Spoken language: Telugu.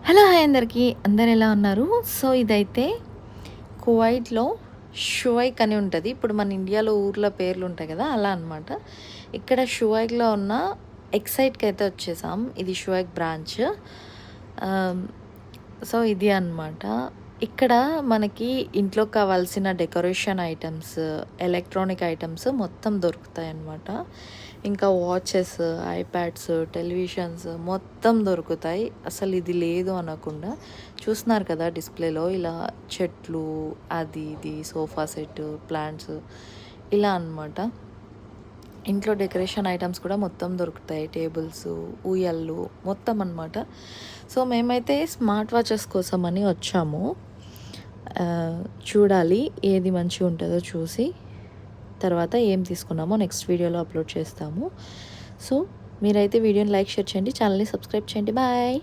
హలో హాయ్ అందరికీ అందరు ఎలా ఉన్నారు? సో ఇదైతే కువైట్లో షువైక్ అని ఉంటుంది. ఇప్పుడు మన ఇండియాలో ఊర్ల పేర్లు ఉంటాయి కదా, అలా అనమాట. ఇక్కడ షువైక్లో ఉన్న ఎక్సైట్కి అయితే వచ్చేసాం. ఇది షువైక్ బ్రాంచ్. సో ఇది అనమాట. ఇక్కడ మనకి ఇంట్లో కావాల్సిన డెకరేషన్ ఐటమ్స్, ఎలక్ట్రానిక్ ఐటమ్స్ మొత్తం దొరుకుతాయి అన్నమాట. ఇంకా వాచెస్, ఐప్యాడ్స్, టెలివిజన్స్ మొత్తం దొరుకుతాయి. అసలు ఇది లేదు అనకుండా. చూస్తున్నారు కదా డిస్ప్లేలో, ఇలా చెట్లు, అది ఇది సోఫా సెట్, ప్లాంట్స్ ఇలా అనమాట. ఇంట్లో డెకరేషన్ ఐటమ్స్ కూడా మొత్తం దొరుకుతాయి. టేబుల్స్, ఊయళ్ళు మొత్తం అనమాట. సో మేమైతే స్మార్ట్ వాచెస్ కోసమని వచ్చాము. చూడాలి ఏది మంచిగా ఉంటుందో చూసి తర్వాత ఏం తీసుకున్నామో నెక్స్ట్ వీడియోలో అప్లోడ్ చేస్తాము. సో మీరైతే వీడియోని లైక్, షేర్ చేయండి, ఛానల్ని సబ్స్క్రైబ్ చేయండి. బాయ్.